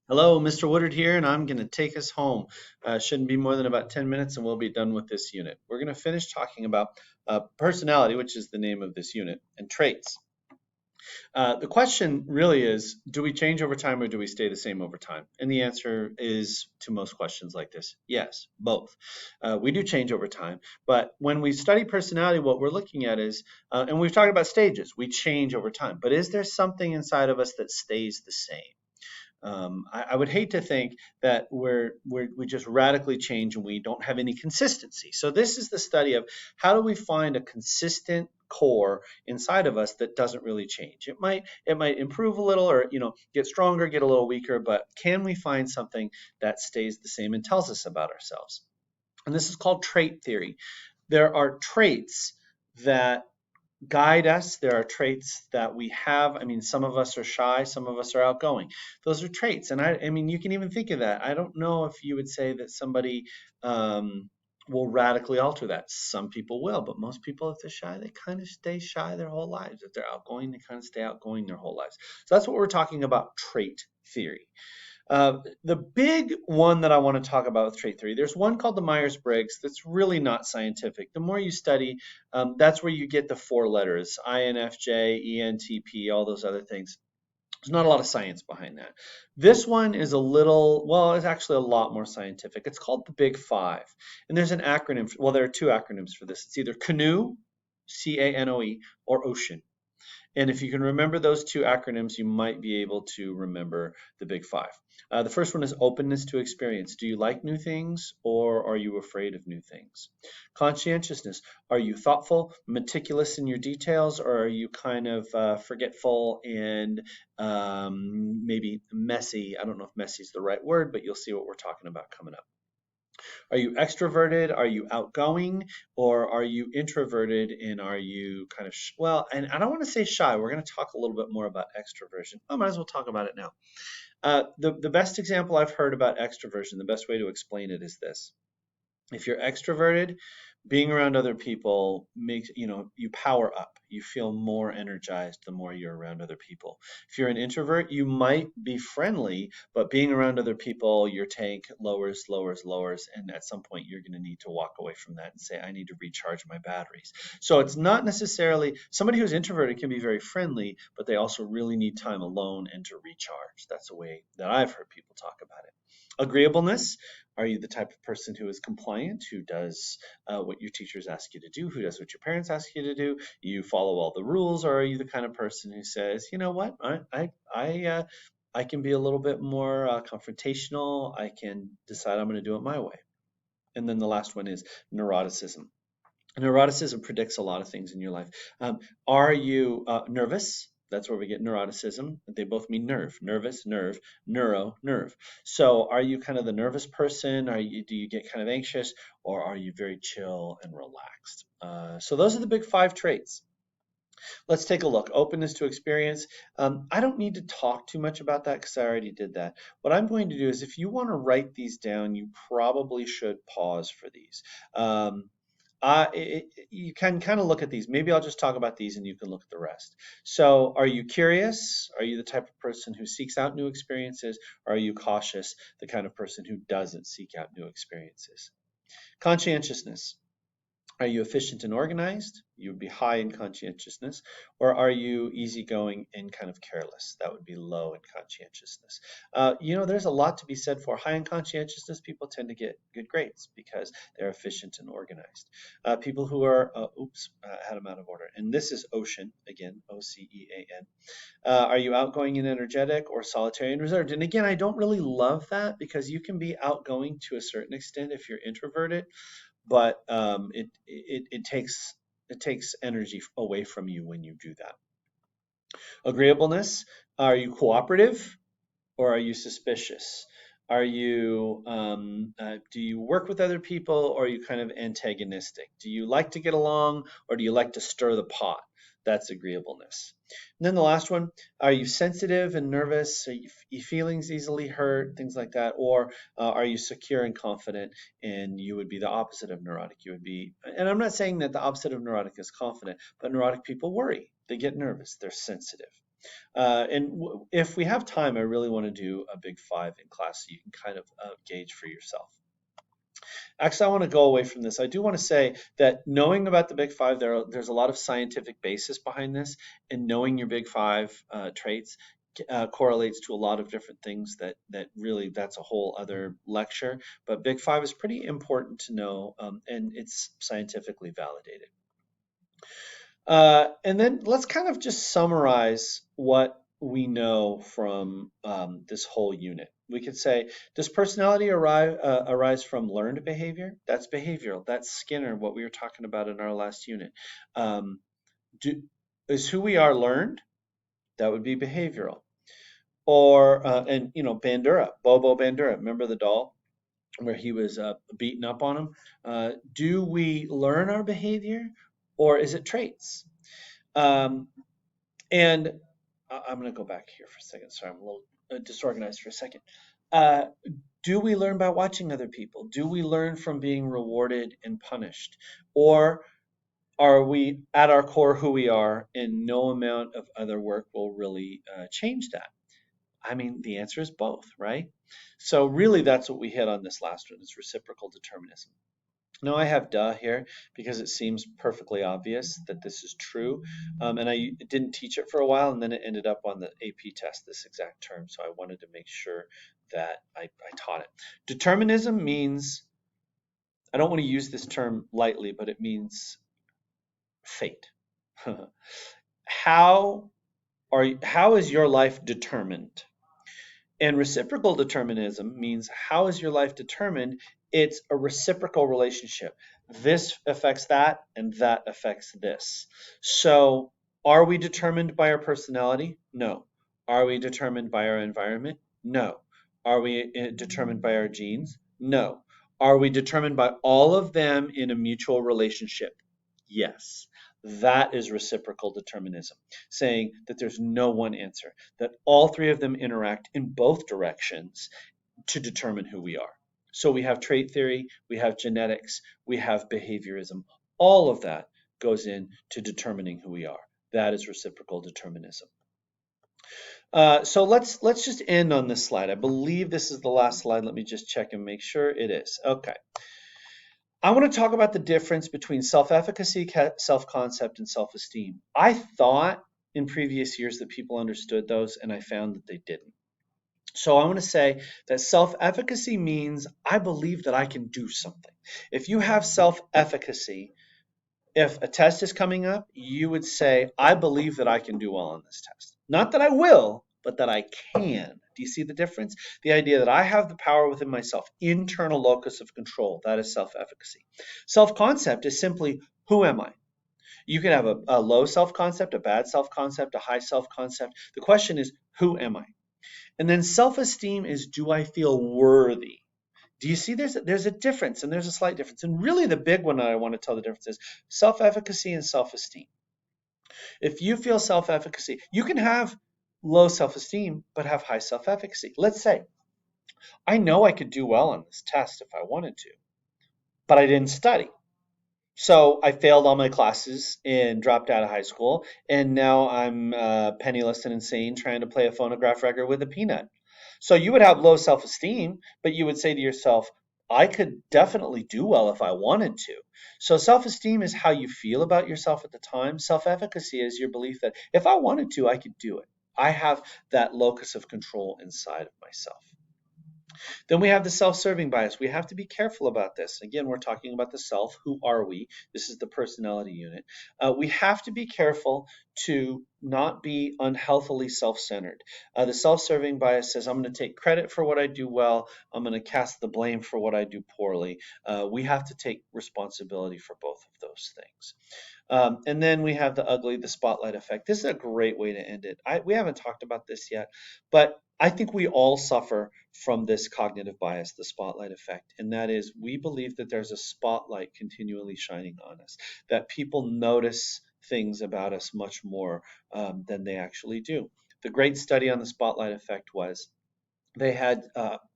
Hello, Mr. Woodard here, and I'm going to take us home. Shouldn't be more than about 10 minutes, and we'll be done with this unit. We're going to finish talking about personality, which is the name of this unit, and traits. The question really is, do we change over time or do we stay the same over time? And the answer is to most questions like this, yes, both. We do change over time, but when we study personality, what we're looking at is, and we've talked about stages, we change over time, but is there something inside of us that stays the same? I would hate to think that we just radically change and we don't have any consistency. So this is the study of how do we find a consistent core inside of us that doesn't really change. It might improve a little, or get stronger, get a little weaker, but can we find something that stays the same and tells us about ourselves? And this is called trait theory. There are traits that guide us. There are traits that we have. I mean, some of us are shy, some of us are outgoing. Those are traits. And I mean, you can even think of that. I don't know if you would say that somebody will radically alter that. Some people will, but most people, if they're shy, they kind of stay shy their whole lives. If they're outgoing, they kind of stay outgoing their whole lives. So that's what we're talking about trait theory. The big one that I want to talk about with trait theory, there's one called the Myers-Briggs that's really not scientific. The more you study, that's where you get the four letters, INFJ, ENTP, all those other things. There's not a lot of science behind that. This one is a little, well, it's actually a lot more scientific. It's called the Big Five. And there's an acronym, well, there are two acronyms for this. It's either CANOE, CANOE, or OCEAN. And if you can remember those two acronyms, you might be able to remember the big five. The first one is openness to experience. Do you like new things or are you afraid of new things? Conscientiousness. Are you thoughtful, meticulous in your details, or are you kind of forgetful and maybe messy? I don't know if messy is the right word, but you'll see what we're talking about coming up. Are you extroverted? Are you outgoing? Or are you introverted? And are you kind of, well, and I don't want to say shy. We're going to talk a little bit more about extroversion. I might as well talk about it now. The best example I've heard about extroversion, the best way to explain it is this. If you're extroverted, being around other people makes, you power up. You feel more energized the more you're around other people. If you're an introvert, you might be friendly, but being around other people, your tank lowers, lowers, lowers, and at some point you're going to need to walk away from that and say, I need to recharge my batteries. So it's not necessarily somebody who's introverted can be very friendly, but they also really need time alone and to recharge. That's a way that I've heard people talk about it. Agreeableness. Are you the type of person who is compliant, who does what your teachers ask you to do, who does what your parents ask you to do? You follow all the rules, or are you the kind of person who says, you know what, I can be a little bit more confrontational. I can decide I'm going to do it my way. And then the last one is neuroticism. Neuroticism predicts a lot of things in your life. Are you nervous? That's where we get neuroticism. They both mean nerve, nervous, nerve, neuro, nerve. So are you kind of the nervous person? Do you get kind of anxious, or are you very chill and relaxed? So those are the big five traits. Let's take a look. Openness to experience. I don't need to talk too much about that because I already did that. What I'm going to do is if you want to write these down, you probably should pause for these. You can kind of look at these. Maybe I'll just talk about these and you can look at the rest. So, are you curious? Are you the type of person who seeks out new experiences? Or are you cautious, the kind of person who doesn't seek out new experiences? Conscientiousness. Are you efficient and organized? You would be high in conscientiousness. Or are you easygoing and kind of careless? That would be low in conscientiousness. There's a lot to be said for high in conscientiousness. People tend to get good grades because they're efficient and organized. People who are, I had them out of order. And this is Ocean, again, OCEAN. Are you outgoing and energetic or solitary and reserved? And again, I don't really love that because you can be outgoing to a certain extent if you're introverted, but it takes energy away from you when you do that. Agreeableness. Are you cooperative or are you suspicious? Do you work with other people or are you kind of antagonistic? Do you like to get along or do you like to stir the pot? That's agreeableness. And then the last one, are you sensitive and nervous? Are you feelings easily hurt, things like that? Or are you secure and confident? And you would be the opposite of neurotic. You would be, and I'm not saying that the opposite of neurotic is confident, but neurotic people worry. They get nervous. They're sensitive. If we have time, I really want to do a big five in class so you can kind of gauge for yourself. Actually, I want to go away from this. I do want to say that knowing about the big five, there's a lot of scientific basis behind this, and knowing your big five traits correlates to a lot of different things that really that's a whole other lecture. But big five is pretty important to know, and it's scientifically validated. And then let's kind of just summarize what we know from this whole unit. We could say, does personality arise from learned behavior? That's behavioral. That's Skinner, what we were talking about in our last unit. Um, is who we are learned? That would be behavioral. Or, and Bandura, Bobo Bandura, remember the doll where he was beaten up on him? Do we learn our behavior or is it traits? Um, and I'm going to go back here for a second. Sorry, I'm a little disorganized for a second. Uh, do we learn by watching other people? Do we learn from being rewarded and punished? Or are we at our core who we are and no amount of other work will really change that? I mean, the answer is both, right? So really that's what we hit on this last one is reciprocal determinism. Now I have duh here because it seems perfectly obvious that this is true. And I didn't teach it for a while and then it ended up on the AP test, this exact term. So I wanted to make sure that I taught it. Determinism means, I don't want to use this term lightly, but it means fate. how how is your life determined? And reciprocal determinism means how is your life determined? It's a reciprocal relationship. This affects that, and that affects this. So, are we determined by our personality? No. Are we determined by our environment? No. Are we determined by our genes? No. Are we determined by all of them in a mutual relationship? Yes. That is reciprocal determinism, saying that there's no one answer, that all three of them interact in both directions to determine who we are. So we have trait theory, we have genetics, we have behaviorism. All of that goes into determining who we are. That is reciprocal determinism. So let's just end on this slide. I believe this is the last slide. Let me just check and make sure it is. Okay. I want to talk about the difference between self-efficacy, self-concept, and self-esteem. I thought in previous years that people understood those, and I found that they didn't. So I want to say that self-efficacy means I believe that I can do something. If you have self-efficacy, if a test is coming up, you would say, I believe that I can do well on this test. Not that I will, but that I can. Do you see the difference? The idea that I have the power within myself, internal locus of control, that is self-efficacy. Self-concept is simply, who am I? You can have a low self-concept, a bad self-concept, a high self-concept. The question is, who am I? And then self-esteem is, do I feel worthy? Do you see there's a difference, and there's a slight difference. And really the big one that I want to tell the difference is self-efficacy and self-esteem. If you feel self-efficacy, you can have low self-esteem, but have high self-efficacy. Let's say, I know I could do well on this test if I wanted to, but I didn't study. So I failed all my classes and dropped out of high school, and now I'm penniless and insane trying to play a phonograph record with a peanut. So you would have low self-esteem, but you would say to yourself, I could definitely do well if I wanted to. So self-esteem is how you feel about yourself at the time. Self-efficacy is your belief that if I wanted to, I could do it. I have that locus of control inside of myself. Then we have the self-serving bias. We have to be careful about this. Again, we're talking about the self. Who are we? This is the personality unit. We have to be careful to not be unhealthily self-centered. The self-serving bias says, I'm going to take credit for what I do well. I'm going to cast the blame for what I do poorly. We have to take responsibility for both of those things. And then we have the ugly, the spotlight effect. This is a great way to end it. We haven't talked about this yet, but I think we all suffer from this cognitive bias, the spotlight effect. And that is, we believe that there's a spotlight continually shining on us, that people notice things about us much more than they actually do. The great study on the spotlight effect was they had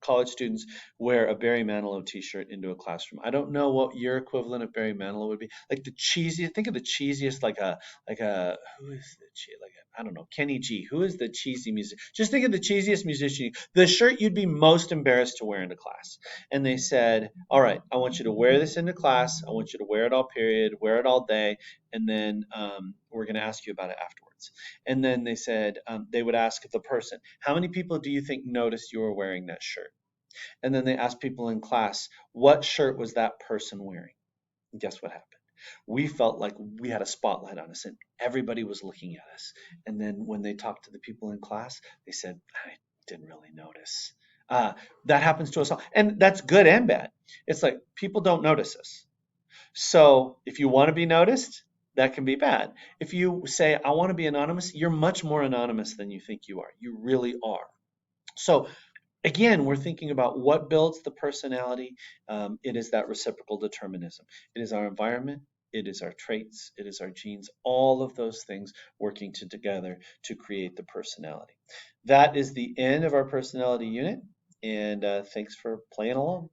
college students wear a Barry Manilow t-shirt into a classroom. I don't know what your equivalent of Barry Manilow would be. Like the cheesiest, think of the cheesiest, who is the like I don't know, Kenny G. Who is the cheesy music? Just think of the cheesiest musician. The shirt you'd be most embarrassed to wear into class. And they said, all right, I want you to wear this into class. I want you to wear it all period, wear it all day, and then we're going to ask you about it afterwards. And then they said they would ask the person, how many people do you think noticed you were wearing that shirt? And then they asked people in class, what shirt was that person wearing? And guess what happened? We felt like we had a spotlight on us and everybody was looking at us. And then when they talked to the people in class, they said, I didn't really notice. Uh, that happens to us all. And that's good and bad. It's like people don't notice us. So if you want to be noticed, that can be bad. If you say, I want to be anonymous, you're much more anonymous than you think you are. You really are. So again, we're thinking about what builds the personality. It is that reciprocal determinism. It is our environment. It is our traits. It is our genes. All of those things working together to create the personality. That is the end of our personality unit. And thanks for playing along.